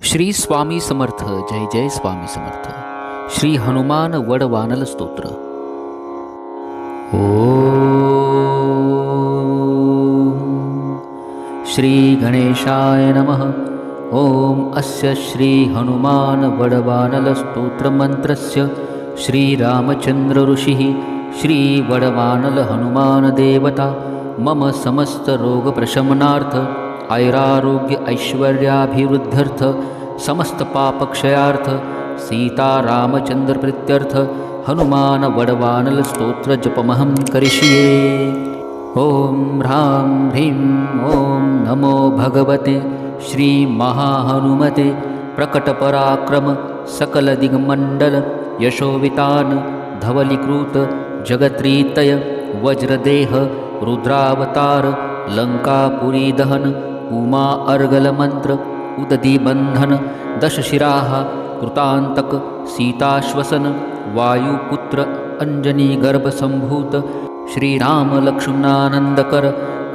श्री स्वामी समर्थ. जय जय स्वामी समर्थ. श्री हनुमान वडवानल स्तोत्र. श्री गणेशाय नमः. ओम अस्य श्री हनुमान वडवानल स्तोत्र मंत्रस्य श्री रामचंद्र ऋषिः श्री वडवानल हनुमान देवता मम समस्त रोग प्रशमनार्थ ऐरारोग्य ऐश्वर्याभिवृद्ध्यर्थ समस्त पापक्षयार्थ सीता रामचंद्र प्रीत्यर्थ हनुमान वडवानल स्तोत्र जपमहं करिष्ये. ओम ह्रां ह्रीं ओम नमो भगवते श्री महाहनुमते प्रकटपराक्रम सकलदिग्मण्डल यशोवितान धवलीकृत जगत्रीतय वज्रदेह रुद्रावतार लंकापुरी दहन उमा अर्गल मंत्र उदधीबंधन दशशिराः कृतांतक सीताश्वसन वायुपुत्र अंजनी गर्भ संभूत श्रीराम लक्ष्मणानंदकर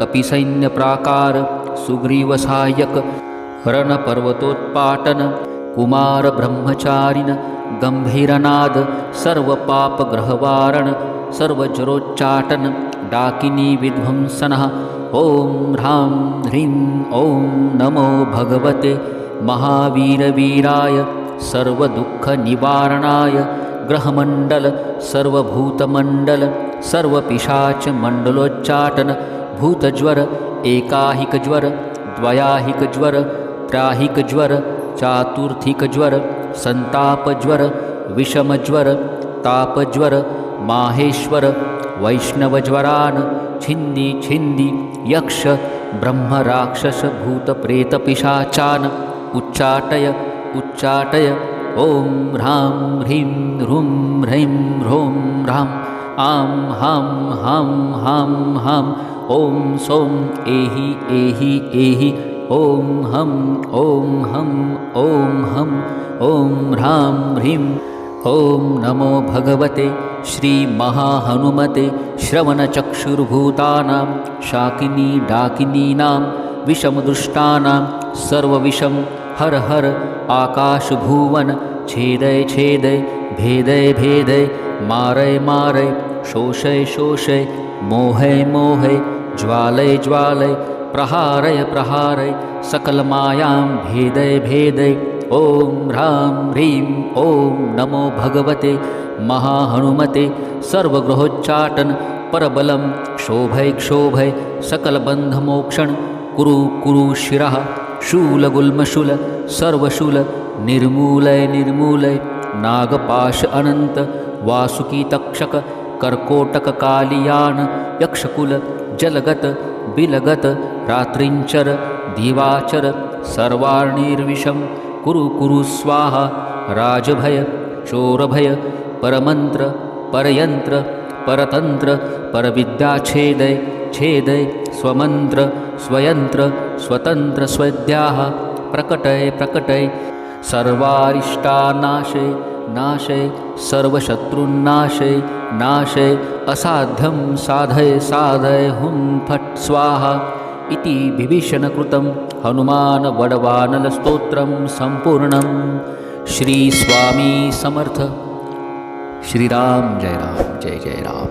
कपिसैन्य प्राकार सुग्रीव सहायक रणपर्वतोत्पाटन कुमार ब्रह्मचारिण गंभीरनाद सर्वपापग्रहवारण सर्वजरोच्चाटन डाकिनी विध्वंसनः. ओम ह्रां ह्रीं ओम नमो भगवते महावीरवीराय सर्वदुःखनिवारणाय ग्रहमण्डल सर्वभूतमण्डल सर्वपिशाचमण्डलोच्चाटन भूतज्वर एकाहिकज्वर द्वयाहिकज्वर त्राहिकज्वर चातुर्थिकज्वर संतापज्वर विषमज्वर तापज्वर माहेश्वर वैष्णवज्वरान् छिन्दी छिन्दी यक्ष ब्रह्म राक्षस भूत प्रेत पिशाचान् उच्चाटय उच्चाटय. ओम ह्रां ह्रीं ह्रूं ह्रैं ह्रौं ह्रां आं हां हां हां हां ओम सौं एहि एहि एहि ओम हं ओम हं ओम हं ओम ह्रां ह्रीं. ओम नमो भगवते श्री महाहनुमते श्रवणचक्षुर्भूतानां शाकिनी डाकिनीनां विषमदुष्टानां सर्वविषं हर हर आकाशभुवन छेदय छेदय भेदय भेदय मारय मारय शोषय शोषय मोहय मोहय ज्वालय ज्वालय प्रहारय प्रहारय सकलमायां भेदय भेदय. ओम ह्रां ह्रीं ओम नमो भगवते महाहनुमते सर्वग्रहोच्चाटन परबलं क्षोभय क्षोभय सकलबन्धमोक्षण कुरु कुरु शिरः शूलगुल्मशूल सर्वशूल निर्मूलय निर्मूलय नागपाश अनंत वासुकी तक्षक कर्कोटक कालियान यक्षकुल जलगत बिलगत रात्रिंचर दिवाचर सर्वार्णिर्विषं कुरु कुरु स्वाहा राजभय चोरभय परमंत्र परयंत्र परतंत्र परविद्याछेदय छेदय स्वमंत्र स्वयंत्र स्वतंत्र स्वद्याः प्रकटय प्रकटय सर्वारिष्टानाशय नाशय सर्वशत्रुन्नाशय नाशय असाध्यं साधय साधय हुं फट् स्वाहा इति विभीषणकृतं हनुमान वडवानल स्तोत्रं संपूर्णं. श्री स्वामी समर्थ. श्री राम जय जय राम.